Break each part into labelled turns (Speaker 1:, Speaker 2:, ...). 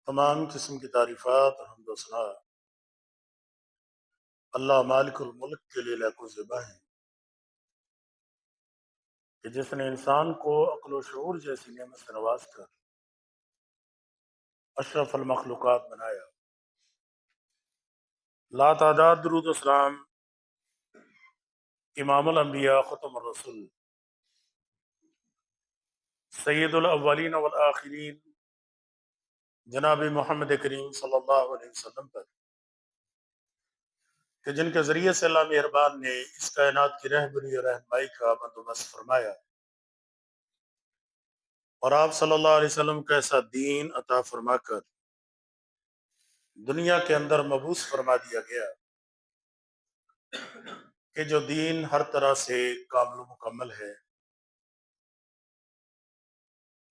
Speaker 1: تمام قسم کی تعریفات اور حمد و ثنا اللہ مالک الملک کے لیے لاکھ و زیبا ہیں کہ جس نے انسان کو عقل و شعور جیسی نعمت سے نواز کر اشرف المخلوقات بنایا۔ لا تعداد درود و سلام امام الانبیاء ختم الرسول سید الاولین والآخرین جناب محمد کریم صلی اللہ علیہ وسلم پر، کہ جن کے ذریعے سے اللہ مہربان نے اس کائنات کی رہبری اور رہنمائی کا بندوبست فرمایا، اور آپ صلی اللہ علیہ وسلم کا ایسا دین عطا فرما کر دنیا کے اندر مبعوث فرما دیا گیا کہ جو دین ہر طرح سے کامل و مکمل ہے،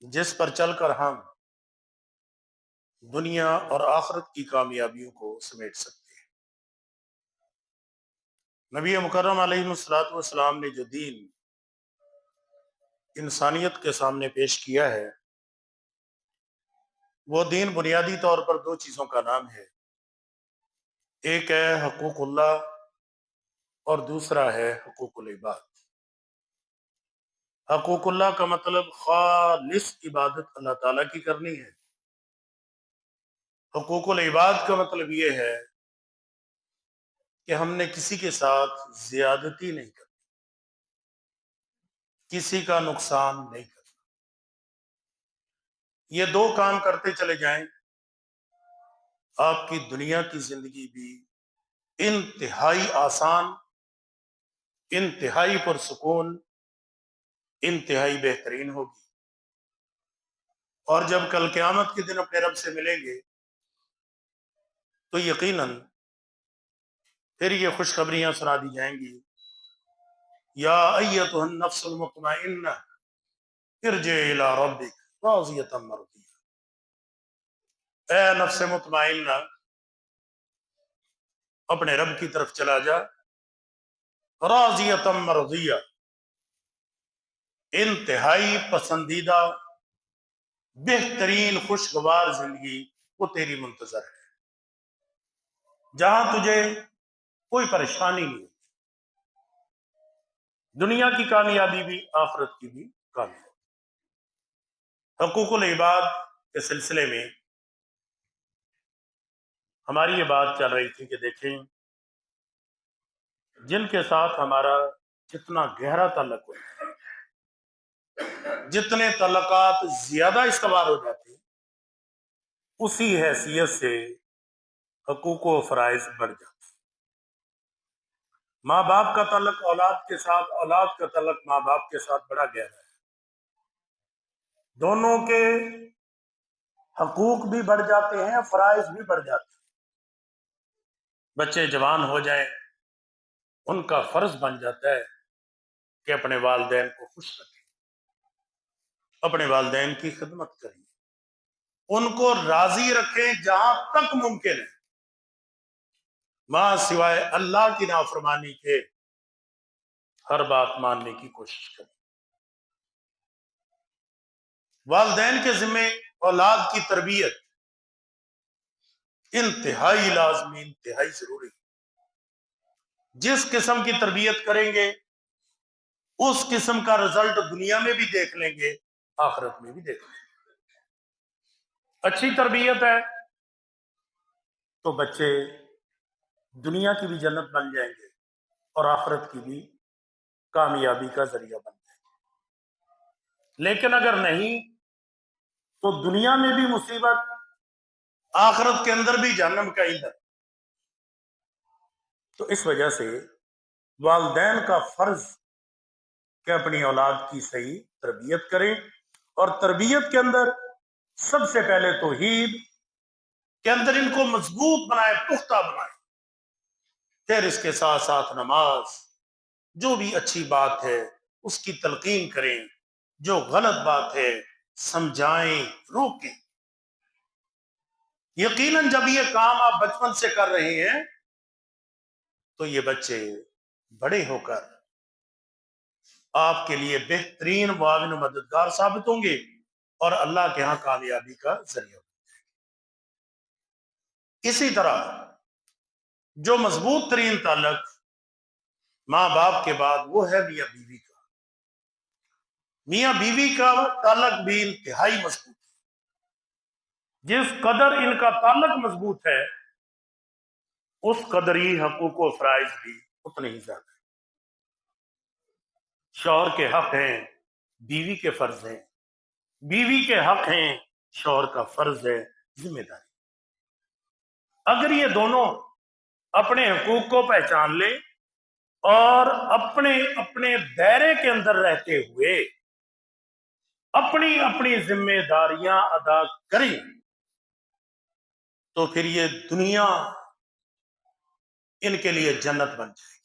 Speaker 1: جس پر چل کر ہم دنیا اور آخرت کی کامیابیوں کو سمیٹ سکتے ہیں۔ نبی مکرم علیہ الصلوۃ والسلام نے جو دین انسانیت کے سامنے پیش کیا ہے، وہ دین بنیادی طور پر دو چیزوں کا نام ہے، ایک ہے حقوق اللہ اور دوسرا ہے حقوق العباد۔ حقوق اللہ کا مطلب خالص عبادت اللہ تعالیٰ کی کرنی ہے، حقوق العباد کا مطلب یہ ہے کہ ہم نے کسی کے ساتھ زیادتی نہیں کرنی، کسی کا نقصان نہیں کرنا۔ یہ دو کام کرتے چلے جائیں، آپ کی دنیا کی زندگی بھی انتہائی آسان، انتہائی پرسکون، انتہائی بہترین ہوگی، اور جب کل قیامت کے دن اپنے رب سے ملیں گے تو یقیناً پھر یہ خوشخبریاں سنا دی جائیں گی، یا ایتھا النفس المطمئنہ ارجعی الی ربک راضیۃ مرضیہ، اے نفس مطمئنہ اپنے رب کی طرف چلا جا، راضیۃ مرضیہ، انتہائی پسندیدہ بہترین خوشگوار زندگی وہ تیری منتظر ہے، جہاں تجھے کوئی پریشانی نہیں، دنیا کی کامیابی بھی آخرت کی بھی کامیابی۔ حقوق العباد کے سلسلے میں ہماری یہ بات چل رہی تھی کہ دیکھیں، جن کے ساتھ ہمارا جتنا گہرا تعلق ہو، جتنے تعلقات زیادہ استوار ہو جاتے ہیں، اسی حیثیت سے حقوق و فرائض بڑھ جاتے ہیں۔ ماں باپ کا تعلق اولاد کے ساتھ، اولاد کا تعلق ماں باپ کے ساتھ بڑا گہرا ہے، دونوں کے حقوق بھی بڑھ جاتے ہیں، فرائض بھی بڑھ جاتے ہیں۔ بچے جوان ہو جائیں، ان کا فرض بن جاتا ہے کہ اپنے والدین کو خوش رکھیں، اپنے والدین کی خدمت کریں، ان کو راضی رکھیں جہاں تک ممکن ہے، ماں سوائے اللہ کی نافرمانی کے ہر بات ماننے کی کوشش کریں۔ والدین کے ذمے اولاد کی تربیت انتہائی لازمی، انتہائی ضروری۔ جس قسم کی تربیت کریں گے اس قسم کا رزلٹ دنیا میں بھی دیکھ لیں گے، آخرت میں بھی دیکھ لیں گے۔ اچھی تربیت ہے تو بچے دنیا کی بھی جنت بن جائیں گے اور آخرت کی بھی کامیابی کا ذریعہ بن جائیں گے، لیکن اگر نہیں تو دنیا میں بھی مصیبت، آخرت کے اندر بھی جہنم کا ایندھن۔ تو اس وجہ سے والدین کا فرض کہ اپنی اولاد کی صحیح تربیت کریں، اور تربیت کے اندر سب سے پہلے توحید کے اندر ان کو مضبوط بنائے، پختہ بنائے، پھر اس کے ساتھ ساتھ نماز، جو بھی اچھی بات ہے اس کی تلقین کریں، جو غلط بات ہے سمجھائیں، روکیں۔ یقیناً جب یہ کام آپ بچپن سے کر رہے ہیں تو یہ بچے بڑے ہو کر آپ کے لیے بہترین معاون و مددگار ثابت ہوں گے اور اللہ کے ہاں کامیابی کا ذریعہ۔ اسی طرح جو مضبوط ترین تعلق ماں باپ کے بعد وہ ہے میاں بیوی کا. میاں بیوی کا تعلق بھی انتہائی مضبوط ہے. جس قدر ان کا تعلق مضبوط ہے اس قدر ہی حقوق و فرائض بھی اتنے ہی زیادہ ہیں. شوہر کے حق ہیں، بیوی کے فرض ہیں، بیوی کے حق ہیں، شوہر کا فرض ہے، ذمہ داری. اگر یہ دونوں اپنے حقوق کو پہچان لیں اور اپنے اپنے دائرے کے اندر رہتے ہوئے اپنی اپنی ذمہ داریاں ادا کریں تو پھر یہ دنیا ان کے لیے جنت بن جائے گی.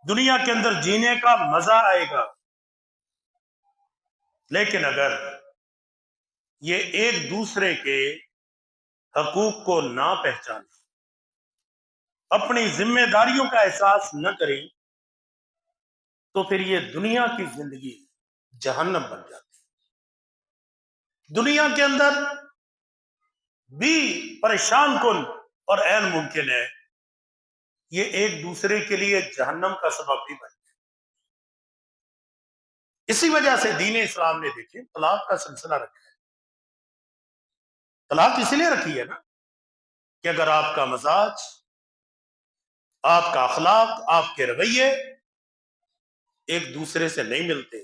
Speaker 1: دنیا کے اندر جینے کا مزہ آئے گا. لیکن اگر یہ ایک دوسرے کے حقوق کو نہ پہچانیں، اپنی ذمہ داریوں کا احساس نہ کریں تو پھر یہ دنیا کی زندگی جہنم بن جاتی ہے. دنیا کے اندر بھی پریشان کن اور عین ممکن ہے یہ ایک دوسرے کے لیے جہنم کا سبب بھی بن جائے. اسی وجہ سے دین اسلام نے دیکھیں طلاق کا سلسلہ رکھا ہے. طلاق اس لیے رکھی ہے نا کہ اگر آپ کا مزاج، آپ کا اخلاق، آپ کے رویے ایک دوسرے سے نہیں ملتے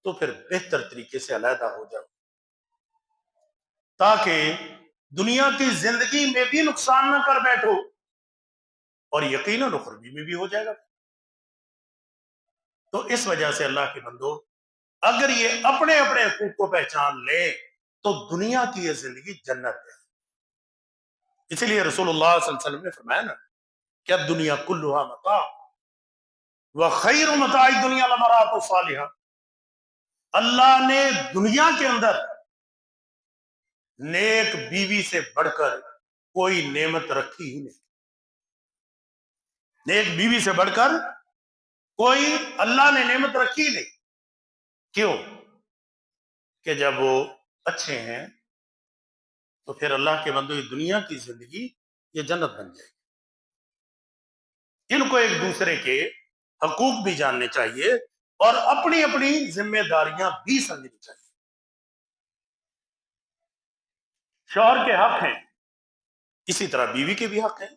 Speaker 1: تو پھر بہتر طریقے سے علیحدہ ہو جاؤ تاکہ دنیا کی زندگی میں بھی نقصان نہ کر بیٹھو اور یقیناً اخروی میں بھی ہو جائے گا. تو اس وجہ سے اللہ کے بندو اگر یہ اپنے اپنے حقوق کو پہچان لیں تو دنیا کی یہ زندگی جنت ہے. اسی لیے رسول اللہ صلی اللہ علیہ وسلم نے فرمایا نا کہ الدنیا کلھا متاع وخیر متاع الدنیا المرأۃ الصالحہ. اللہ نے دنیا کے اندر نیک بیوی سے بڑھ کر کوئی نعمت رکھی ہی نہیں. نیک بیوی سے بڑھ کر کوئی اللہ نے نعمت رکھی نہیں. کیوں؟ کہ جب وہ اچھے ہیں تو پھر اللہ کے بندو یہ دنیا کی زندگی یہ جنت بن جائے گی. ان کو ایک دوسرے کے حقوق بھی جاننے چاہیے اور اپنی اپنی ذمہ داریاں بھی سمجھنی چاہیے. شوہر کے حق ہیں، اسی طرح بیوی کے بھی حق ہیں.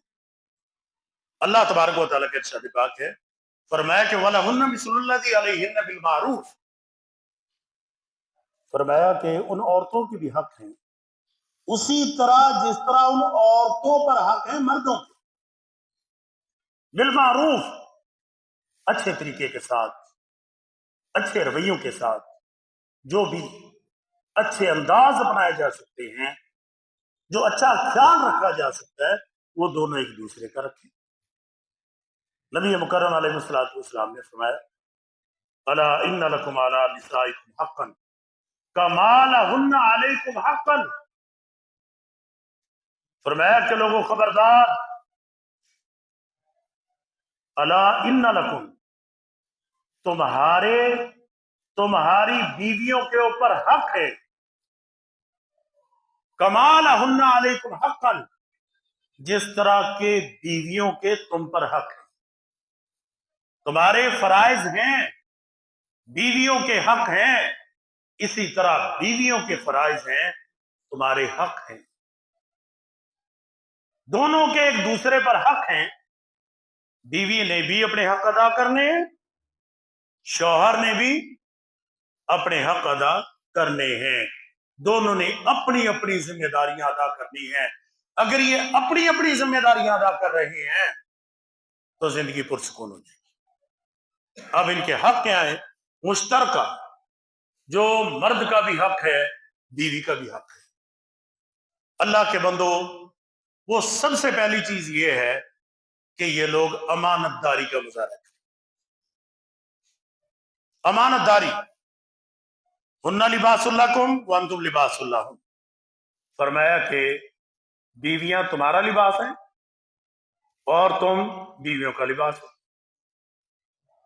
Speaker 1: اللہ تبارک و تعالیٰ کے ارشاد پاک ہے، فرمایا کہ وَلَهُنَّ مِثْلُ الَّذِي عَلَيْهِنَّ بِالْمَعْرُوفِ. فرمایا کہ ان عورتوں کی بھی حق ہیں اسی طرح جس طرح ان عورتوں پر حق ہے مردوں کے. بالمعروف، اچھے طریقے کے ساتھ، اچھے رویوں کے ساتھ، جو بھی اچھے انداز اپنائے جا سکتے ہیں، جو اچھا خیال رکھا جا سکتا ہے، وہ دونوں ایک دوسرے کا رکھیں. نبی مکرم علیہ الصلوۃ والسلام نے فرمایا الا ان لکم علی نسائکم حقا کما لہن علیکم حقا. فرمایا کہ لوگوں خبردار، الا ان لکم، تمہاری بیویوں کے اوپر حق ہے، کما لہن علیکم حقا، جس طرح کے بیویوں کے تم پر حق ہے. تمہارے فرائض ہیں، بیویوں کے حق ہیں، اسی طرح بیویوں کے فرائض ہیں، تمہارے حق ہیں. دونوں کے ایک دوسرے پر حق ہیں. بیوی نے بھی اپنے حق ادا کرنے ہیں، شوہر نے بھی اپنے حق ادا کرنے ہیں. دونوں نے اپنی اپنی ذمہ داریاں ادا کرنی ہیں. اگر یہ اپنی اپنی ذمہ داریاں ادا کر رہے ہیں تو زندگی پرسکون ہو جائے گی. اب ان کے حق کیا ہیں؟ مشترکہ، جو مرد کا بھی حق ہے بیوی کا بھی حق ہے. اللہ کے بندو، وہ سب سے پہلی چیز یہ ہے کہ یہ لوگ امانت داری کا مظاہرہ کریں. امانت داری، ہن لباس لکم وانتم لباس لہن. فرمایا کہ بیویاں تمہارا لباس ہیں اور تم بیویوں کا لباس ہو.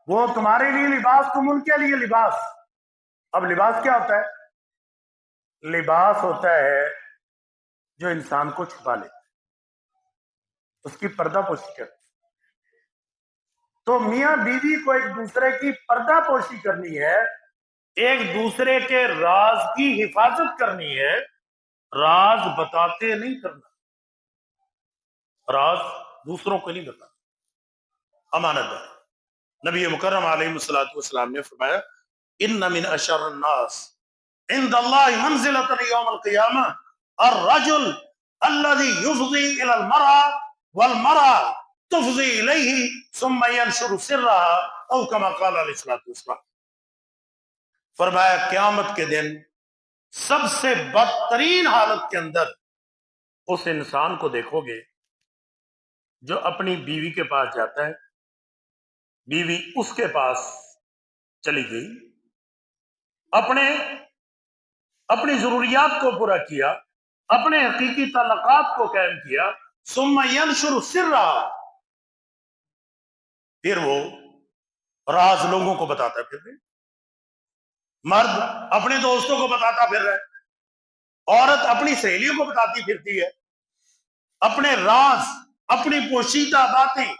Speaker 1: وہ تمہارے لیے لباس، تم ان کے لیے لباس. اب لباس کیا ہوتا ہے؟ لباس ہوتا ہے جو انسان کو چھپا لیتا ہے، اس کی پردہ پوشی کرتا ہے۔ تو میاں بیوی کو ایک دوسرے کی پردہ پوشی کرنی ہے، ایک دوسرے کے راز کی حفاظت کرنی ہے، راز بتاتے نہیں کرنا، راز دوسروں کو نہیں بتانا، امانت دار۔ نبی مکرم علیہ الصلوۃ والسلام نے فرمایا ان من اشر الناس عند اللہ منزلۃ یوم القیامہ الرجل الذي يفضي الى المرأة والمرأة تفضي الیہ ثم ينشر سرها او كما قال علیہ الصلوۃ والسلام۔ فرمایا قیامت کے دن سب سے بدترین حالت کے اندر اس انسان کو دیکھو گے جو اپنی بیوی کے پاس جاتا ہے، بیوی اس کے پاس چلی گئی، اپنی ضروریات کو پورا کیا، اپنے حقیقی تعلقات کو قائم کیا، ثم ینشر سرها، پھر وہ راز لوگوں کو بتاتا پھر رہے، مرد اپنے دوستوں کو بتاتا پھر رہا ہے، عورت اپنی سہیلیوں کو بتاتی پھرتی ہے، اپنے راز، اپنی پوشیدہ باتیں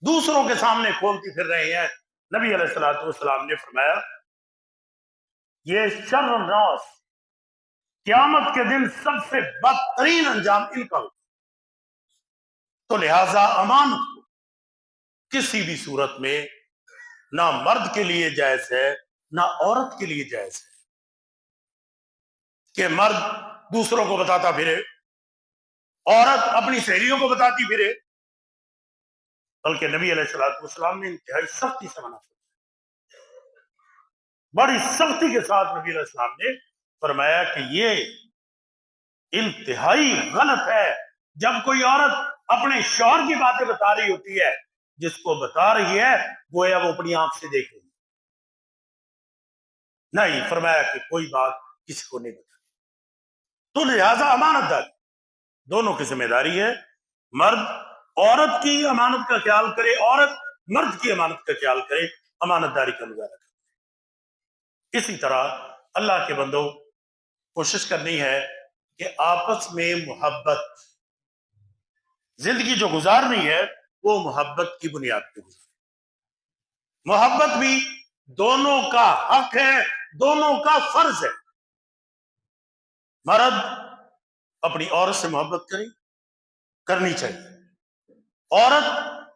Speaker 1: دوسروں کے سامنے کھولتی پھر رہے ہیں۔ نبی علیہ الصلوۃ والسلام نے فرمایا یہ شر الناس، قیامت کے دن سب سے بدترین انجام ان کا ہوگا۔ تو لہذا امانت کو کسی بھی صورت میں نہ مرد کے لیے جائز ہے نہ عورت کے لیے جائز ہے کہ مرد دوسروں کو بتاتا پھرے، عورت اپنی سہیلیوں کو بتاتی پھرے، بلکہ نبی علیہ الصلوۃ والسلام نے انتہائی سختی سے منع فرمایا، بڑی سختی کے ساتھ نبی علیہ السلام نے فرمایا کہ یہ انتہائی غلط ہے جب کوئی عورت اپنے شوہر کی باتیں بتا رہی ہوتی ہے، جس کو بتا رہی ہے گویا وہ اپنی آنکھ سے دیکھ رہی ہے، نہیں فرمایا کہ کوئی بات کسی کو نہیں بتا۔ تو لہذا امانت داری دونوں کی ذمہ داری ہے، مرد عورت کی امانت کا خیال کرے، عورت مرد کی امانت کا خیال کرے، امانت داری کا مظاہرہ کرے۔ اسی طرح اللہ کے بندوں کوشش کرنی ہے کہ آپس میں محبت، زندگی جو گزارنی ہے وہ محبت کی بنیاد پہ گزارے۔ محبت بھی دونوں کا حق ہے، دونوں کا فرض ہے۔ مرد اپنی عورت سے محبت کرنی چاہیے، عورت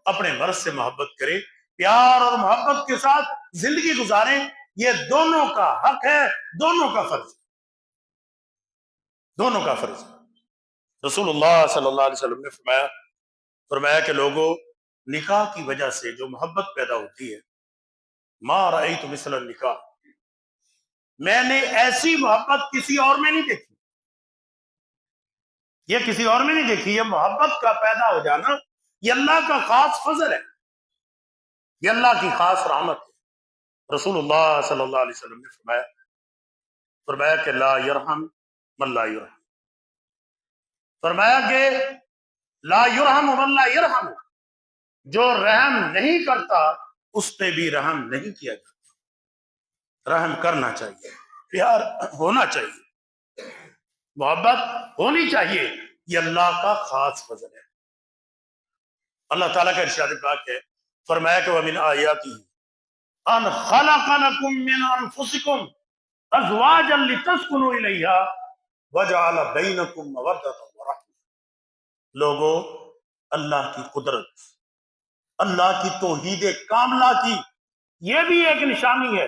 Speaker 1: اپنے مرد سے محبت کرے، پیار اور محبت کے ساتھ زندگی گزاریں، یہ دونوں کا حق ہے، دونوں کا فرض ہے، دونوں کا فرض ہے۔ رسول اللہ صلی اللہ علیہ وسلم نے فرمایا کہ لوگوں، نکاح کی وجہ سے جو محبت پیدا ہوتی ہے، ما رأیت مثل النکاح، میں نے ایسی محبت کسی اور میں نہیں دیکھی، یہ کسی اور میں نہیں دیکھی، یہ محبت کا پیدا ہو جانا یہ اللہ کا خاص فضل ہے، یہ اللہ کی خاص رحمت ہے۔ رسول اللہ صلی اللہ علیہ وسلم نے فرمایا کہ لا یرحم من لا یرحم، فرمایا کہ لا یرحم من لا یرحم، جو رحم نہیں کرتا اس پہ بھی رحم نہیں کیا جاتا۔ رحم کرنا چاہیے، پیار ہونا چاہیے، محبت ہونی چاہیے، یہ اللہ کا خاص فضل ہے۔ اللہ تعالیٰ کا ارشاد پاک ہے، فرمایا کہ وَمِنْ آیَاتِهِ أَنْ خَلَقَ لَكُم مِّنْ أَنفُسِكُمْ أَزْوَاجًا لِتَسْكُنُوا إِلَيْهَا وَجَعَلَ بَيْنَكُم مَّوَدَّةً وَرَحْمَةً۔ لوگوں، اللہ کی قدرت، اللہ کی توحید کاملہ کی یہ بھی ایک نشانی ہے،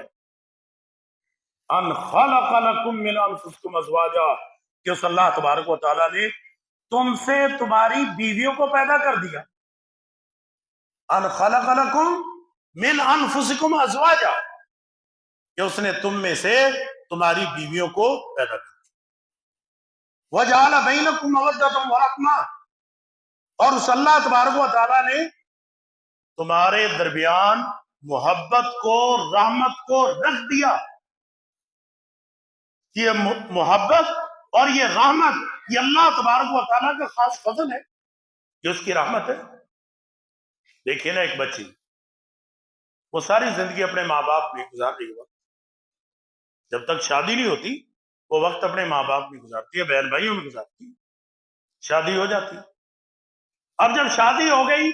Speaker 1: ان خلق لکم من انفسکم ازواجا، کہ اس اللہ تبارک و تعالیٰ نے تم سے تمہاری بیویوں کو پیدا کر دیا، ان خلق لکم من انفسکم ازواجا، کہ اس نے تم میں سے تمہاری بیویوں کو پیدا کر دیا، وجعل بینکم مودۃ ورحمہ، اور اس اللہ تبارک و تعالیٰ نے تمہارے درمیان محبت کو، رحمت کو رکھ دیا۔ یہ محبت اور یہ رحمت یہ اللہ تبارک و تعالیٰ کا خاص فضل ہے، یہ اس کی رحمت ہے۔ دیکھیے نا، ایک بچی وہ ساری زندگی اپنے ماں باپ میں گزار رہی ہو، جب تک شادی نہیں ہوتی وہ وقت اپنے ماں باپ میں گزارتی ہے، بہن بھائیوں میں گزارتی ہے، شادی ہو جاتی ہے۔ اب جب شادی ہو گئی،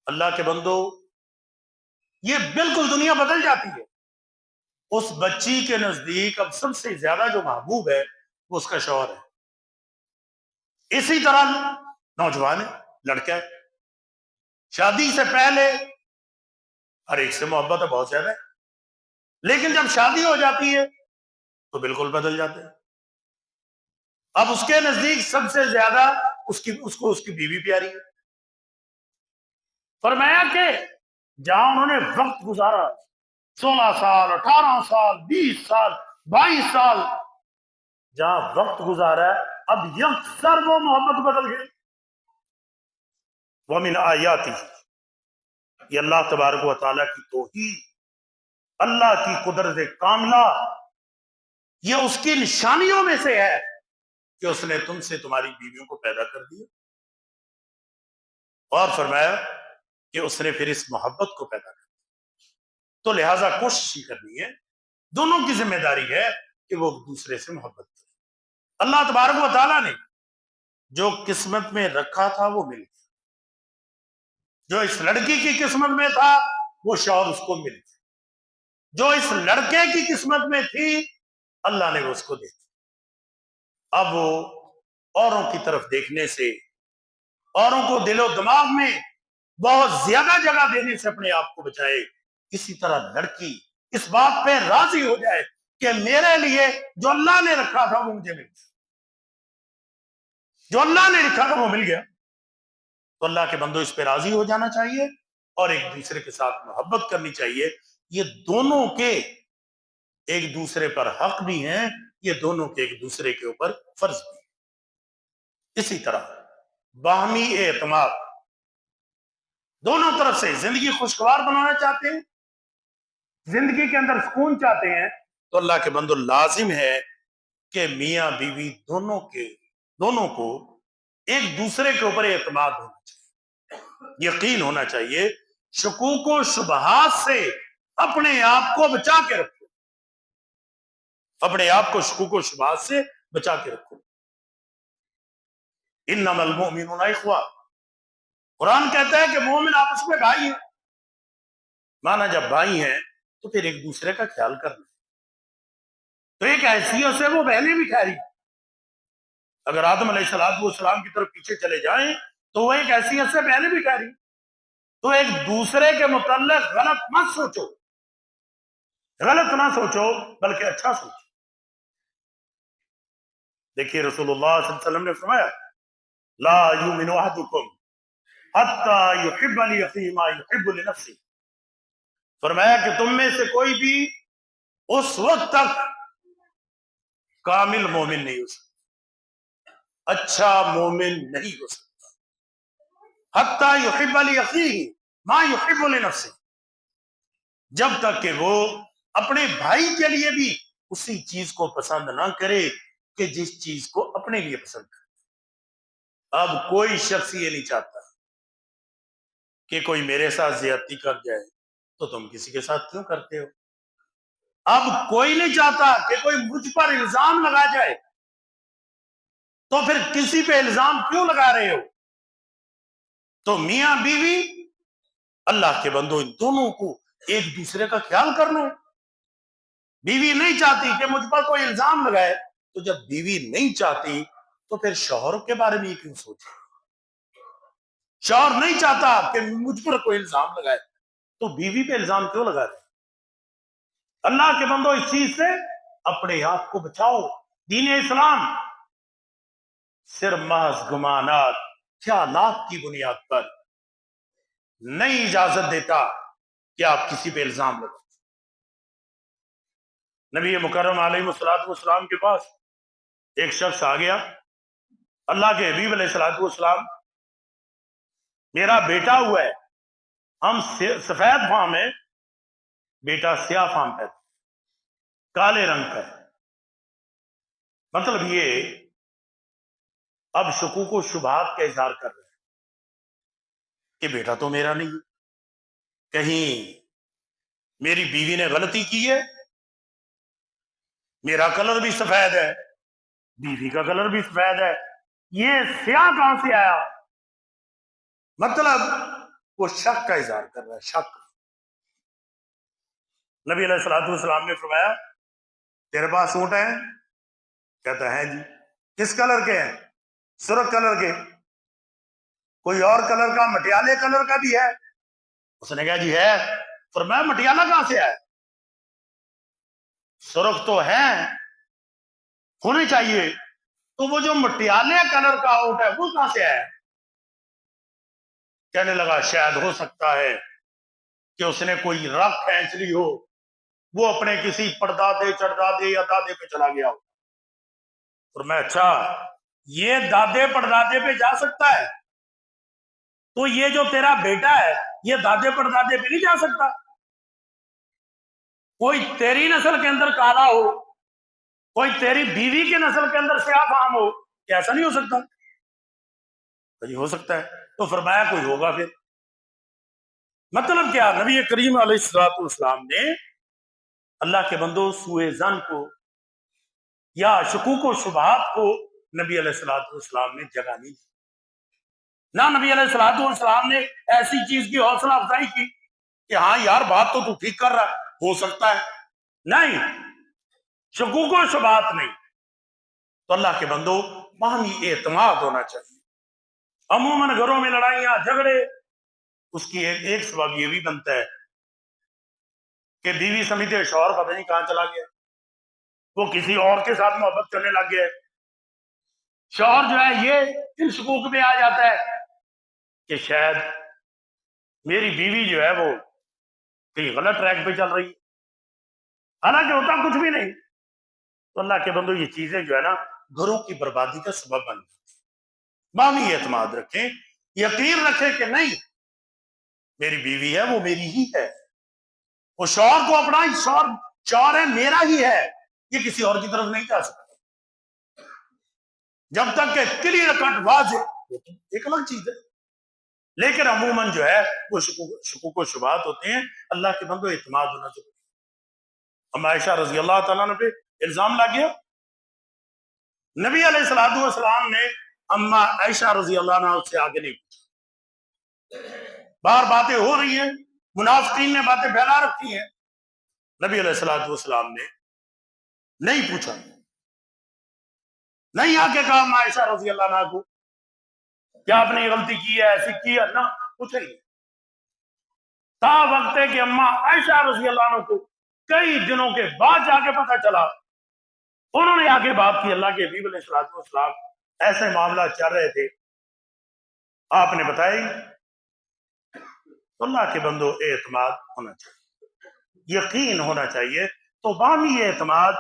Speaker 1: اللہ کے بندو، یہ بالکل دنیا بدل جاتی ہے۔ اس بچی کے نزدیک اب سب سے زیادہ جو محبوب ہے وہ اس کا شوہر ہے۔ اسی طرح نوجوان ہے، لڑکا ہے، شادی سے پہلے ہر ایک سے محبت ہے، بہت زیادہ ہے، لیکن جب شادی ہو جاتی ہے تو بالکل بدل جاتے ہیں۔ اب اس کے نزدیک سب سے زیادہ اس کی بیوی پیاری ہے۔ فرمایا کہ جہاں انہوں نے وقت گزارا، 16 سال، 18 سال، 20 سال، 22 سال، جہاں وقت گزارا ہے، اب یکسر وہ محبت بدل گئی۔ وَمِنْ آیَاتِهِ، یہ اللہ تبارک و تعالیٰ کی توحید، اللہ کی قدرت کاملہ، یہ اس کی نشانیوں میں سے ہے کہ اس نے تم سے تمہاری بیویوں کو پیدا کر دیا، اور فرمایا کہ اس نے پھر اس محبت کو پیدا کر دیا۔ تو لہٰذا کوشش ہی کرنی ہے، دونوں کی ذمہ داری ہے کہ وہ ایک دوسرے سے محبت کریں۔ اللہ تبارک و تعالیٰ نے جو قسمت میں رکھا تھا وہ مل گیا، جو اس لڑکی کی قسمت میں تھا وہ شوہر اس کو مل گیا، جو اس لڑکے کی قسمت میں تھی اللہ نے وہ اس کو دے دی۔ اب وہ اوروں کی طرف دیکھنے سے، اوروں کو دل و دماغ میں بہت زیادہ جگہ دینے سے اپنے آپ کو بچائے۔ اسی طرح لڑکی اس بات پہ راضی ہو جائے کہ میرے لیے جو اللہ نے رکھا تھا وہ مجھے مل گیا، جو اللہ نے لکھا تھا وہ مل گیا۔ تو اللہ کے بندو اس پہ راضی ہو جانا چاہیے اور ایک دوسرے کے ساتھ محبت کرنی چاہیے۔ یہ دونوں کے ایک دوسرے پر حق بھی ہیں، یہ دونوں کے ایک دوسرے کے اوپر فرض بھی ہیں۔ اسی طرح باہمی اعتماد، دونوں طرف سے زندگی خوشگوار بنانا چاہتے ہیں، زندگی کے اندر سکون چاہتے ہیں، تو اللہ کے بندو لازم ہے کہ میاں بیوی دونوں کو ایک دوسرے کے اوپر اعتماد ہونا چاہیے، یقین ہونا چاہیے، شکوک و شبہات سے اپنے آپ کو بچا کے رکھو، اپنے آپ کو شکوک و شبہات سے بچا کے رکھو۔ انما المؤمنون اخوہ، قرآن کہتا ہے کہ مومن آپس میں بھائی ہیں۔ مانا جب بھائی ہیں تو پھر ایک دوسرے کا خیال کرنا، تو ایک حیثیت سے وہ بہنیں بھی ٹھہری۔ اگر آدم علیہ السلام کی طرف پیچھے چلے جائیں تو وہ ایک حیثیت سے بہنیں بھی ٹھہری۔ تو ایک دوسرے کے متعلق غلط مت سوچو، غلط نہ سوچو بلکہ اچھا سوچو۔ دیکھیے رسول اللہ صلی اللہ علیہ وسلم نے فرمایا لا یؤمن احدکم حتی یحب لأخیہ ما یحب لنفسہ، فرمایا کہ تم میں سے کوئی بھی اس وقت تک کامل مومن نہیں ہو سکتا، اچھا مومن نہیں ہو سکتا، حتی یحب لأخیہ ما یحب لنفسہ، جب تک کہ وہ اپنے بھائی کے لیے بھی اسی چیز کو پسند نہ کرے کہ جس چیز کو اپنے لیے پسند کرے۔ اب کوئی شخص یہ نہیں چاہتا کہ کوئی میرے ساتھ زیادتی کر جائے تو تم کسی کے ساتھ کیوں کرتے ہو؟ اب کوئی نہیں چاہتا کہ کوئی مجھ پر الزام لگا جائے تو پھر کسی پہ الزام کیوں لگا رہے ہو؟ تو میاں بیوی اللہ کے بندو ان دونوں کو ایک دوسرے کا خیال کرنا ہے۔ بیوی نہیں چاہتی کہ مجھ پر کوئی الزام لگائے، تو جب بیوی نہیں چاہتی تو پھر شوہر کے بارے میں کیوں سوچے؟ شوہر نہیں چاہتا کہ مجھ پر کوئی الزام لگائے تو بیوی پہ الزام کیوں لگا رہے؟ اللہ کے بندو اس چیز سے اپنے آپ کو بچاؤ۔ دین اسلام صرف محض گمانات، خیالات کی بنیاد پر نہیں اجازت دیتا کہ آپ کسی پہ الزام لگائیں۔ نبی مکرم علیہ الصلوۃ والسلام کے پاس ایک شخص آ گیا، اللہ کے حبیب علیہ الصلوۃ والسلام، میرا بیٹا ہوا ہے، ہم سفید فام ہے، بیٹا سیاہ فام ہے، کالے رنگ کا ہے۔ مطلب یہ اب شکوک و شبہات کا اظہار کر رہے ہیں کہ بیٹا تو میرا نہیں، کہیں میری بیوی نے غلطی کی ہے، میرا کلر بھی سفید ہے، بیوی کا کلر بھی سفید ہے، یہ سیاہ کہاں سے آیا؟ مطلب وہ شک کا اظہار کر رہا ہے، شک۔ نبی علیہ الصلوۃ والسلام نے فرمایا تیرے پاس اونٹ ہیں؟ کہتا ہے جی۔ کس کلر کے ہیں؟ سرخ کلر کے۔ کوئی اور کلر کا، مٹیالے کلر کا بھی ہے؟ اس نے کہا جی ہے۔ فرمایا مٹیالہ کہاں سے آیا؟ سرخ تو ہے، ہونے چاہیے، تو وہ جو مٹیالے کلر کا اونٹ ہے وہ کہاں سے آیا؟ کہنے لگا شاید ہو سکتا ہے کہ اس نے کوئی رگ کھینچ لی ہو، وہ اپنے کسی پردادے چڑدادے یا دادے پہ چلا گیا ہو۔ اور میں اچھا یہ دادے پردادے پہ جا سکتا ہے تو یہ جو تیرا بیٹا ہے یہ دادے پردادے پہ نہیں جا سکتا؟ کوئی تیری نسل کے اندر کالا ہو، کوئی تیری بیوی کے نسل کے اندر سیاہ فام ہو، کہ ایسا نہیں ہو سکتا؟ جی ہو سکتا ہے۔ تو فرمایا کوئی ہوگا پھر۔ مطلب کیا؟ نبی کریم علیہ الصلوۃ والسلام نے اللہ کے بندو سوء ظن کو یا شکوک و شبہات کو نبی علیہ الصلوۃ والسلام نے جگہ نہیں دی۔ نہ نبی علیہ الصلوۃ والسلام نے ایسی چیز کی حوصلہ افزائی کی کہ ہاں یار بات تو ٹھیک کر رہا ہے، ہو سکتا ہے، نہیں، شکوک و شبہات نہیں۔ تو اللہ کے بندو باہمی اعتماد ہونا چاہیے۔ عموماً گھروں میں لڑائیاں جھگڑے، اس کی ایک سبب یہ بھی بنتا ہے کہ بیوی سمیتے شوہر پتہ نہیں کہاں چلا گیا، وہ کسی اور کے ساتھ محبت کرنے لگ گیا ہے۔ شوہر جو ہے یہ ان شکوک میں آ جاتا ہے کہ شاید میری بیوی جو ہے وہ کہیں غلط ٹریک پہ چل رہی ہے، حالانکہ ہوتا کچھ بھی نہیں۔ تو اللہ کے بندو یہ چیزیں جو ہے نا گھروں کی بربادی کا سبب بن گئی۔ باہمی اعتماد رکھیں، یقین رکھیں کہ نہیں میری بیوی ہے وہ میری ہی ہے، وہ شوہر کو اپنا شوہر ہے میرا ہی ہے، یہ کسی اور کی طرف نہیں جا سکتا جب تک کہ کلیئر کٹ واضح ہو، ایک الگ چیز ہے۔ لیکن عموماً جو ہے وہ شکوک و شبہات ہوتے ہیں۔ اللہ کے بندو اعتماد ہونا ضروری ہے۔ ہم عائشہ رضی اللہ تعالیٰ نے پہ الزام لا گیا، نبی علیہ الصلوۃ والسلام نے اما عائشہ رضی اللہ عنہ سے آگے نہیں پوچھا، باہر باتیں ہو رہی ہیں، منافقین نے باتیں پھیلا رکھی ہیں، نبی علیہ الصلوۃ والسلام نے نہیں پوچھا، نہیں آ کے کہا اما عائشہ رضی اللہ عنہ کو کیا آپ نے یہ غلطی کی ہے، ایسی کی ہے، نہ کچھ نہیں۔ تا وقت ہے کہ اما عائشہ رضی اللہ عنہ کو کئی دنوں کے بعد جا کے پتہ چلا، انہوں نے آگے بات کی، اللہ کے حبیب علیہ الصلوۃ والسلام ایسے معاملات چل رہے تھے، آپ نے بتائی۔ تو اللہ کے بندو اعتماد ہونا چاہیے، یقین ہونا چاہیے۔ تو باہمی اعتماد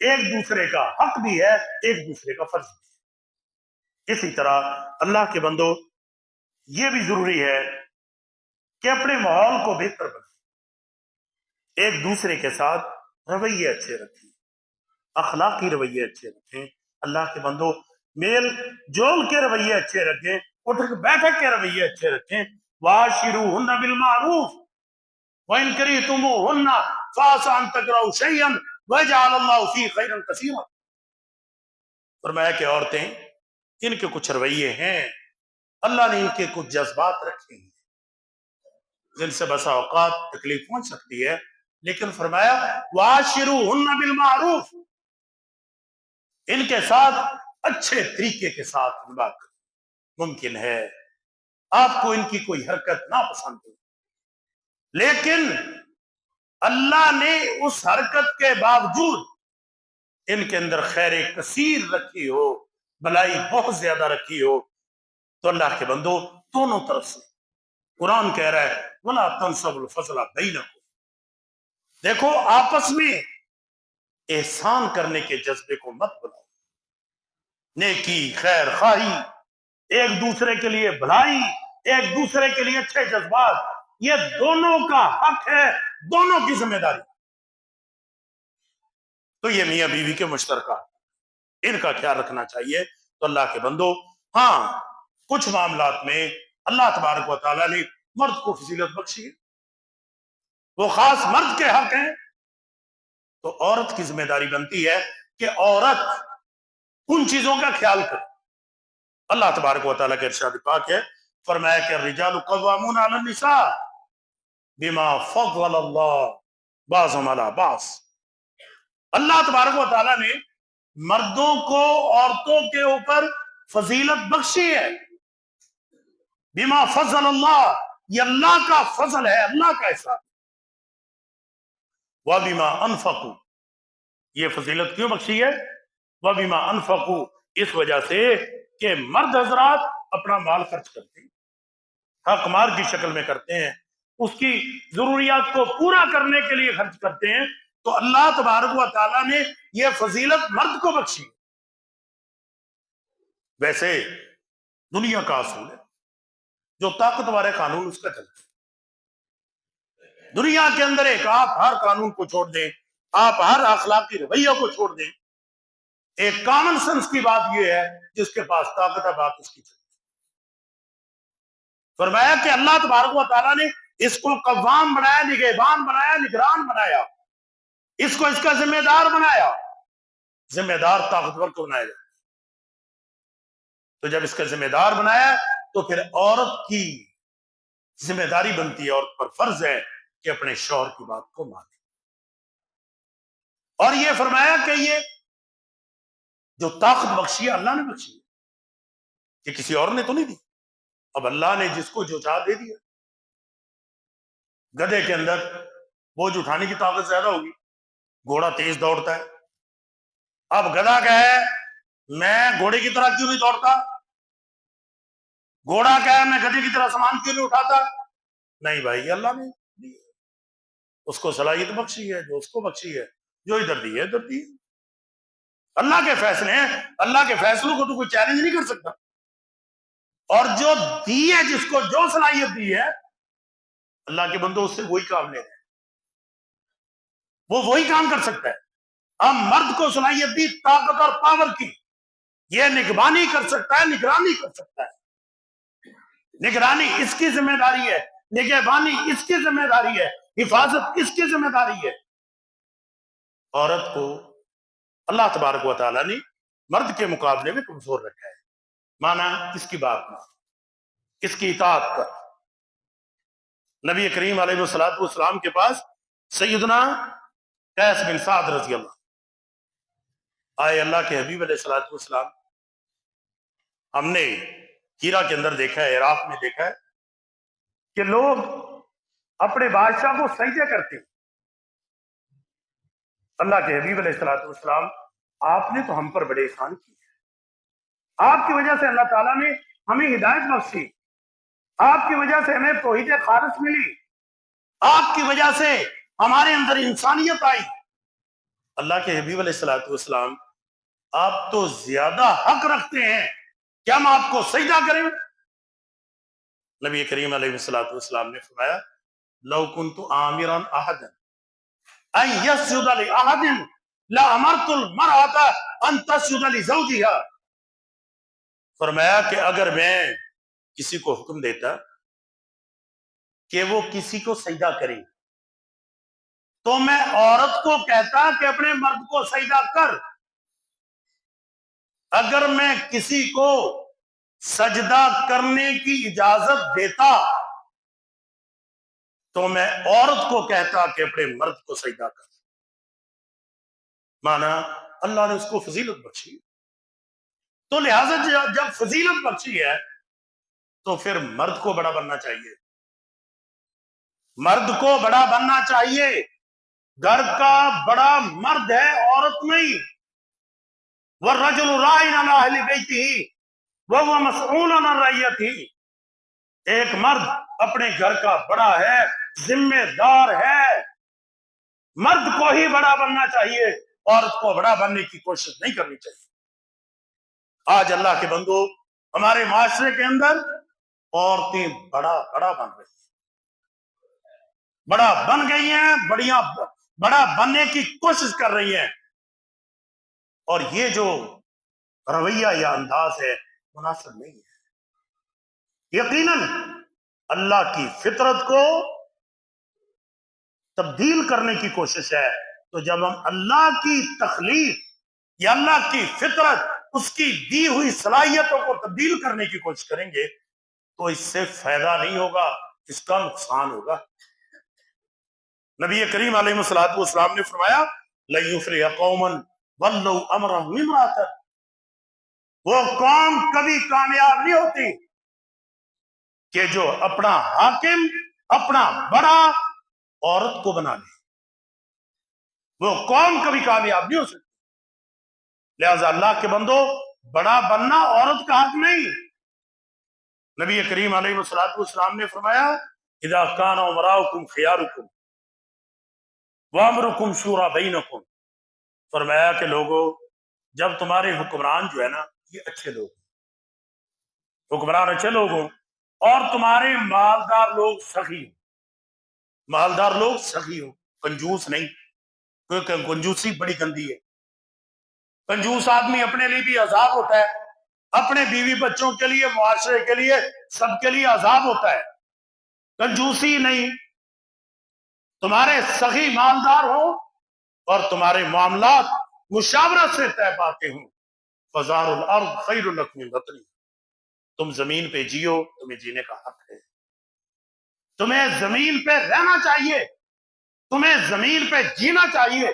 Speaker 1: ایک دوسرے کا حق بھی ہے، ایک دوسرے کا فرض بھی ہے۔ اسی طرح اللہ کے بندو یہ بھی ضروری ہے کہ اپنے ماحول کو بہتر بنائیں، ایک دوسرے کے ساتھ رویے اچھے رکھیں، اخلاقی رویے اچھے رکھیں۔ اللہ کے بندو میل جول کے رویے اچھے رکھیں، اٹھ بیٹھک کے رویے اچھے رکھیں۔ وَعَاشِرُوهُنَّ بِالْمَعْرُوفِ وَإِنْ كَرِهْتُمُوهُنَّ فَعَسَىٰ أَن تَكْرَهُوا شَيْئًا وَيَجْعَلَ اللَّهُ فِيهِ خَيْرًا كَثِيرًا۔ فرمایا کہ عورتیں ان کے کچھ رویے ہیں، اللہ نے ان کے کچھ جذبات رکھے ہیں جن سے بسا اوقات تکلیف پہنچ سکتی ہے، لیکن فرمایا وَعَاشِرُوهُنَّ بِالْمَعْرُوفِ، ان کے ساتھ اچھے طریقے کے ساتھ بات کریں۔ ممکن ہے آپ کو ان کی کوئی حرکت ناپسند ہو، لیکن اللہ نے اس حرکت کے باوجود ان کے اندر خیر کثیر رکھی ہو، بھلائی بہت زیادہ رکھی ہو، تو اللہ کے بندو دونوں طرف سے قرآن کہہ رہا ہے وَلَا تَنْسَوْا الْفَضْلَ بَيْنَكُمْ، دیکھو آپس میں احسان کرنے کے جذبے کو مت بلاؤ، نیکی خیر خواہی، ایک دوسرے کے لیے بھلائی، ایک دوسرے کے لیے اچھے جذبات، یہ دونوں کا حق ہے، دونوں کی ذمہ داری۔ تو یہ میاں بیوی کے مشترکہ ان کا خیال رکھنا چاہیے۔ تو اللہ کے بندو ہاں کچھ معاملات میں اللہ تبارک و تعالیٰ نے مرد کو فضیلت بخشی ہے، وہ خاص مرد کے حق ہیں، تو عورت کی ذمہ داری بنتی ہے کہ عورت ان چیزوں کا خیال کرے. اللہ تبارک و تعالیٰ کے ارشاد پاک ہے، فرمایا کہ الرجال قوامون علی النساء بما فضل اللہ بعضهم علی بعض. اللہ تبارک و تعالیٰ نے مردوں کو عورتوں کے اوپر فضیلت بخشی ہے. بما فضل اللہ، یہ اللہ کا فضل ہے، اللہ کا احسان. وبما انفقوا، یہ فضیلت کیوں بخشی ہے؟ وبما انفقوا، اس وجہ سے کہ مرد حضرات اپنا مال خرچ کرتے ہیں، حق مال کی شکل میں کرتے ہیں، اس کی ضروریات کو پورا کرنے کے لیے خرچ کرتے ہیں. تو اللہ تبارک و تعالیٰ نے یہ فضیلت مرد کو بخشی. ویسے دنیا کا اصول ہے، جو طاقتور ہے قانون اس کا چلتا ہے. دنیا کے اندر ایک آپ ہر قانون کو چھوڑ دیں، آپ ہر اخلاقی رویہ کو چھوڑ دیں، ایک کامن سینس کی بات یہ ہے جس کے پاس طاقت ہے بات اس کی چلتی. فرمایا کہ اللہ تبارک و تعالیٰ نے اس کو قوام بنایا، نگہبان بنایا، نگران بنایا، اس کو اس کا ذمہ دار بنایا. ذمہ دار طاقتور کو بنایا جائے. تو جب اس کا ذمہ دار بنایا تو پھر عورت کی ذمہ داری بنتی ہے، عورت پر فرض ہے کہ اپنے شوہر کی بات کو مانے. اور یہ فرمایا کہ یہ جو طاقت بخشی ہے اللہ نے بخشی ہے، کہ کسی اور نے تو نہیں دی. اب اللہ نے جس کو جو چاہ دے دیا. گدھے کے اندر بوجھ اٹھانے کی طاقت زیادہ ہوگی، گھوڑا تیز دوڑتا ہے. اب گدھا کہے میں گھوڑے کی طرح کیوں نہیں دوڑتا، گھوڑا کہے میں گدھے کی طرح سامان کیوں نہیں اٹھاتا. نہیں بھائی، اللہ نے دی، اس کو صلاحیت بخشی ہے، جو اس کو بخشی ہے، جو ادھر دی ہے ادھر دی ہے. اللہ کے فیصلے ہیں، اللہ کے فیصلوں کو تو کوئی چیلنج نہیں کر سکتا. اور جو دی ہے، جس کو جو صلاحیت دی ہے، اللہ کے بندوں اس سے وہی کام لے رہے ہیں، وہ وہی کام کر سکتا ہے. اب مرد کو صلاحیت دی طاقت اور پاور کی، یہ نگرانی کر سکتا ہے، نگرانی کر سکتا ہے. نگرانی اس کی ذمہ داری ہے، نگہبانی اس کی ذمہ داری ہے، حفاظت اس کی ذمہ داری ہے. عورت کو اللہ تبارک و تعالیٰ نے مرد کے مقابلے میں کمزور رکھا ہے. مانا اس کی بات مان، اس کی اطاعت کر. نبی کریم علیہ الصلوۃ والسلام کے پاس سیدنا قیس بن سعد رضی اللہ آئے. اللہ کے حبیب علیہ الصلوۃ والسلام، ہم نے ہیرا کے اندر دیکھا ہے، عراق میں دیکھا ہے کہ لوگ اپنے بادشاہ کو سجدے کرتے ہیں. اللہ کے حبیب علیہ الصلوۃ والسلام، آپ نے تو ہم پر بڑے احسان کیے، آپ کی وجہ سے اللہ تعالیٰ نے ہمیں ہدایت بخشی، آپ کی وجہ سے ہمیں توحید خالص ملی، آپ کی وجہ سے ہمارے اندر انسانیت آئی. اللہ کے حبیب علیہ الصلوۃ والسلام، آپ تو زیادہ حق رکھتے ہیں کہ ہم آپ کو سجدہ کریں. نبی کریم علیہ الصلوۃ والسلام نے فرمایا لو کنت آمرا احدا ان يسجد لاحد لامرت المرأة ان تسجد لزوجها. فرمایا کہ اگر میں کسی کو حکم دیتا کہ وہ کسی کو سجدہ کرے تو میں عورت کو کہتا کہ اپنے مرد کو سجدہ کر. اگر میں کسی کو سجدہ کرنے کی اجازت دیتا تو میں عورت کو کہتا کہ اپنے مرد کو سجدہ کر. مانا اللہ نے اس کو فضیلت بخشی، تو لہذا جب فضیلت بخشی ہے تو پھر مرد کو بڑا بننا چاہیے، مرد کو بڑا بننا چاہیے. گھر کا بڑا مرد ہے، عورت نہیں. والرجل راع علی اہل بیتہ وهو مسئول عن رعیتہ. ایک مرد اپنے گھر کا بڑا ہے، ذمہ دار ہے. مرد کو ہی بڑا بننا چاہیے، عورت کو بڑا بننے کی کوشش نہیں کرنی چاہیے. آج اللہ کے بندو، ہمارے معاشرے کے اندر عورتیں بڑا بن رہی ہیں، بڑا بن گئی ہیں، بڑا بننے کی کوشش کر رہی ہیں. اور یہ جو رویہ یا انداز ہے مناسب نہیں ہے. یقیناً اللہ کی فطرت کو تبدیل کرنے کی کوشش ہے، تو جب ہم اللہ کی تخلیق یا اللہ کی فطرت، اس کی دی ہوئی صلاحیتوں کو تبدیل کرنے کی کوشش کریں گے تو اس سے فائدہ نہیں ہوگا، اس کا نقصان ہوگا۔ نبی کریم علیہ الصلوۃ والسلام نے فرمایا لَن يُفْلِحَ قَوْمٌ وَلَّوْا أَمْرَهُمْ امْرَأَةً، وہ قوم کبھی کامیاب نہیں ہوتی کہ جو اپنا حاکم، اپنا بڑا عورت کو بنا لے، وہ قوم کبھی کامیاب نہیں ہو سکتی۔ لہذا اللہ کے بندو، بڑا بننا عورت کا حق نہیں۔ نبی کریم علیہ الصلوۃ والسلام نے فرمایا اذا كان امراؤكم خياركم وامركم شورى بينكم، فرمایا کہ لوگوں، جب تمہارے حکمران جو ہے نا یہ اچھے لوگ، حکمران اچھے لوگ ہوں اور تمہارے مالدار لوگ سخی ہوں، مالدار لوگ سخی ہوں، کنجوس نہیں، کیونکہ کنجوسی بڑی گندی ہے۔ کنجوس آدمی اپنے لیے بھی عذاب ہوتا ہے، اپنے بیوی بچوں کے لیے، معاشرے کے لیے، سب کے لیے عذاب ہوتا ہے۔ کنجوسی نہیں، تمہارے سخی مالدار ہوں اور تمہارے معاملات مشاورت سے طے پاتے ہوں۔ فزار الارض خیر لکم من بطن، تم زمین پہ جیو، تمہیں جینے کا حق ہے، تمہیں زمین پہ رہنا چاہیے، تمہیں زمین پہ جینا چاہیے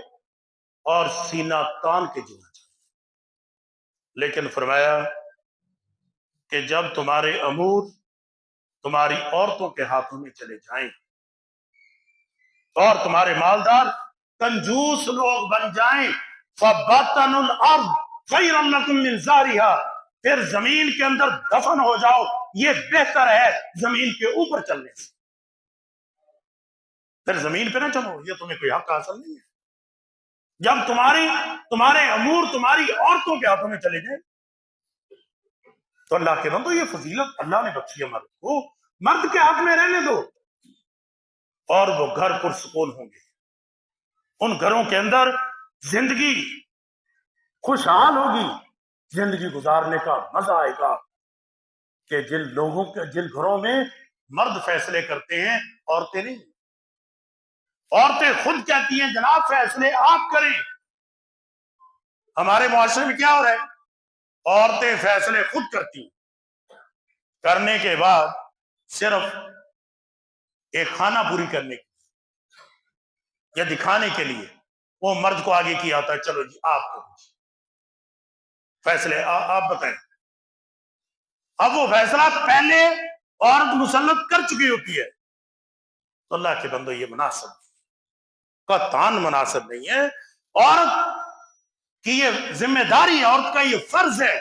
Speaker 1: اور سینہ تان کے جینا چاہیے۔ لیکن فرمایا کہ جب تمہارے امور تمہاری عورتوں کے ہاتھوں میں چلے جائیں اور تمہارے مالدار کنجوس لوگ بن جائیں، فَبَطَنُ الْأَرْضِ خَيْرٌ لَكُم مِّن ظَهْرِهَا، پھر زمین کے اندر دفن ہو جاؤ، یہ بہتر ہے زمین کے اوپر چلنے سے۔ پھر زمین پہ نہ چلو، یہ تمہیں کوئی حق حاصل نہیں ہے۔ جب تمہارے امور تمہاری عورتوں کے ہاتھوں میں چلے جائیں تو اللہ کے بندو، یہ فضیلت اللہ نے بخشی ہے مرد کو، مرد کے حق میں رہنے دو اور وہ گھر پرسکون ہوں گے، ان گھروں کے اندر زندگی خوشحال ہوگی، زندگی گزارنے کا مزہ آئے گا۔ کہ جن گھروں میں مرد فیصلے کرتے ہیں، عورتیں نہیں، عورتیں خود کہتی ہیں جناب فیصلے آپ کریں۔ ہمارے معاشرے میں کیا ہو رہا ہے؟ عورتیں فیصلے خود کرتی ہیں، کرنے کے بعد صرف ایک خانہ پوری کرنے کی یا دکھانے کے لیے وہ مرد کو آگے کیا ہوتا ہے، چلو جی آپ کرو، فیصلے آپ بتائیں۔ اب وہ فیصلہ پہلے عورت مسلط کر چکی ہوتی ہے، تو اللہ کے بندو یہ مناسب کا تان مناسب نہیں ہے۔ عورت کی یہ ذمہ داری ہے، عورت کا یہ فرض ہے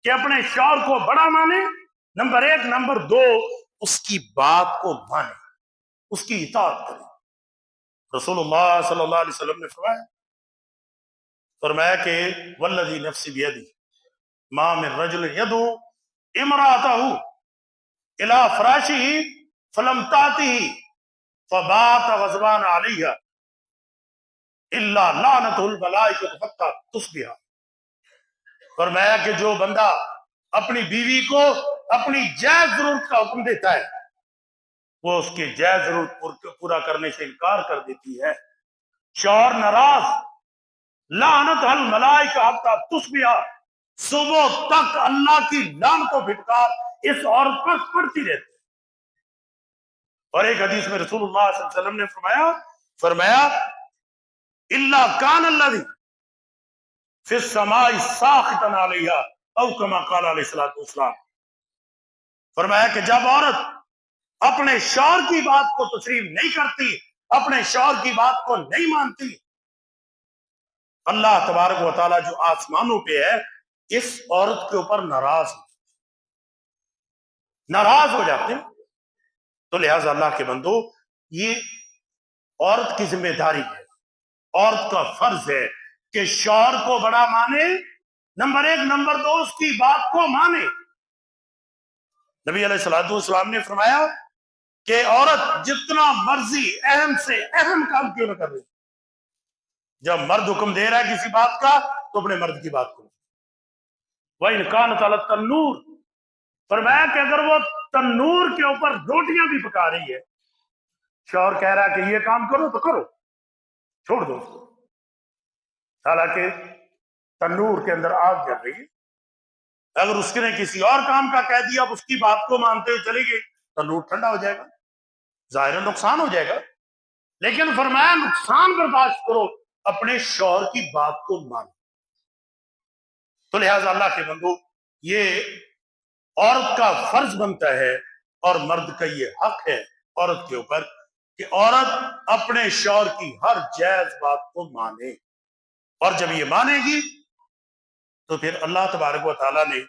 Speaker 1: کہ اپنے شوہر کو بڑا مانے، نمبر ایک، نمبر دو، اس کی بات کو مانے، اس کی اطاعت کرے۔ رسول اللہ صلی اللہ علیہ وسلم نے فرمایا کہ والذی نفسی بیدی ما من رجل یدعو امرأته الى فراشہ فلم تأتہ فبات غضبان علیہ الا لعنته الملائکۃ حتی تصبح۔ فرمایا کہ جو بندہ اپنی بیوی کو اپنی جائز ضرورت کا حکم دیتا ہے، وہ اس کی جائز ضرورت پورا کرنے سے انکار کر دیتی ہے، شوہر ناراض، لعنت الملائکہ حتی تصبح، صبح تک اللہ کی لعنت و پھٹکار اس عورت پر پڑتی رہتی۔ اور ایک حدیث میں رسول اللہ صلی اللہ علیہ وسلم نے فرمایا الا کان الذی فی السماء ساخطا علیہا او کما قال علیہ الصلوۃ والسلام۔ فرمایا کہ جب عورت اپنے شوہر کی بات کو تسلیم نہیں کرتی، اپنے شوہر کی بات کو نہیں مانتی، اللہ تبارک و تعالی جو آسمانوں پہ ہے اس عورت کے اوپر ناراض ہو جاتے ہیں۔ تو لہٰذا اللہ کے بندو، یہ عورت کی ذمہ داری ہے، عورت کا فرض ہے کہ شوہر کو بڑا مانے، نمبر ایک، نمبر دو، اس کی بات کو مانے۔ نبی علیہ الصلوۃ والسلام نے فرمایا کہ عورت جتنا مرضی اہم سے اہم کام کیوں نہ کر رہی، جب مرد حکم دے رہا ہے کسی بات کا تو اپنے مرد کی بات کرو۔ وَإِنْ كَانَتْ عَلَى التَّنُّورِ، فرمایا کہ اگر وہ تنور کے اوپر روٹیاں بھی پکا رہی ہے، شوہر کہہ رہا ہے کہ یہ کام کرو تو کرو، چھوڑ دو اس کو، حالانکہ تنور کے اندر آگ جل رہی ہے، اگر اس نے کسی اور کام کا کہہ دیا، اب اس کی بات کو مانتے ہوئے چلے گئے، تنور ٹھنڈا ہو جائے گا، ظاہر نقصان ہو جائے گا۔ لیکن فرمایا نقصان برداشت کرو، اپنے شوہر کی بات کو مانو۔ تو لہٰذا اللہ کے بندو، یہ عورت کا فرض بنتا ہے اور مرد کا یہ حق ہے عورت کے اوپر کہ عورت اپنے شوہر کی ہر جائز بات کو مانے، اور جب یہ مانے گی تو پھر اللہ تبارک و تعالیٰ نے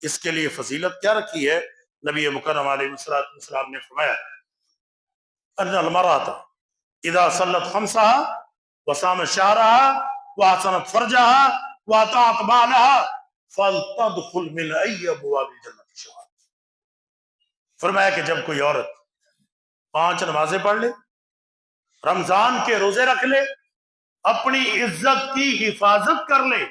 Speaker 1: اس کے لیے فضیلت کیا رکھی ہے؟ نبی مکرم علیہ السلام نے فرمایا ان المرأة اذا صلت خمسها وصامت شهرها واحسنت فرجها واطاعت بالها فلتدخل من ای ابواب الجنة شاءت۔ فرمایا کہ جب کوئی عورت 5 نمازیں پڑھ لے، رمضان کے روزے رکھ لے، اپنی عزت کی حفاظت کر لے،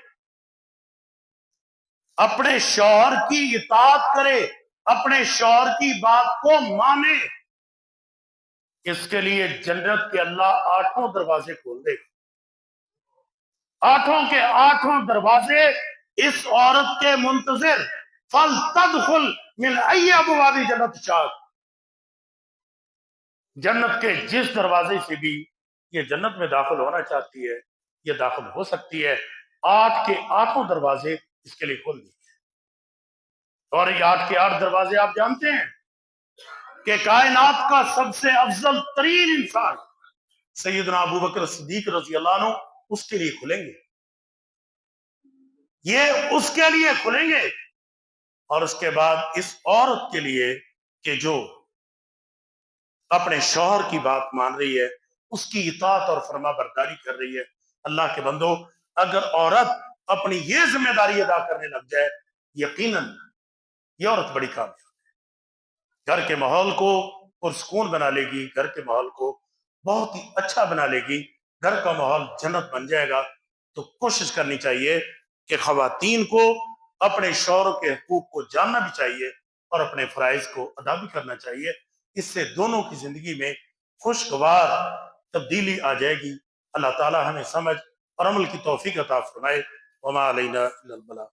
Speaker 1: اپنے شوہر کی اطاعت کرے، اپنے شوہر کی بات کو مانے، اس کے لیے جنت کے اللہ 8 دروازے کھول دے گا، 8 کے 8 دروازے اس عورت کے منتظر۔ فَلْتَدْخُلْ مِنْ أَيِّ أَبْوَابِ الْجَنَّةِ شَاءَتْ، جنت کے جس دروازے سے بھی یہ جنت میں داخل ہونا چاہتی ہے یہ داخل ہو سکتی ہے۔ 8 کے 8 دروازے اس کے لیے کھول دیے، اور یہ 8 کے 8 دروازے آپ جانتے ہیں کہ کائنات کا سب سے افضل ترین انسان سیدنا ابوبکر صدیق رضی اللہ عنہ اس کے لیے کھلیں گے، یہ اس کے لیے کھلیں گے، اور اس کے بعد اس عورت کے لیے کہ جو اپنے شوہر کی بات مان رہی ہے، اس کی اطاعت اور فرما برداری کر رہی ہے۔ اللہ کے بندو، اگر عورت اپنی یہ ذمہ داری ادا کرنے لگ جائے، یقیناً یہ عورت بڑی کامیاب گھر کے ماحول کو پرسکون بنا لے گی، گھر کے ماحول کو بہت ہی اچھا بنا لے گی، گھر کا ماحول جنت بن جائے گا۔ تو کوشش کرنی چاہیے کہ خواتین کو اپنے شوہروں کے حقوق کو جاننا بھی چاہیے اور اپنے فرائض کو ادا بھی کرنا چاہیے، اس سے دونوں کی زندگی میں خوشگوار تبدیلی آ جائے گی۔ اللہ تعالی ہمیں سمجھ اور عمل کی توفیق عطا فرمائے۔ وما علینا الا البلاغ۔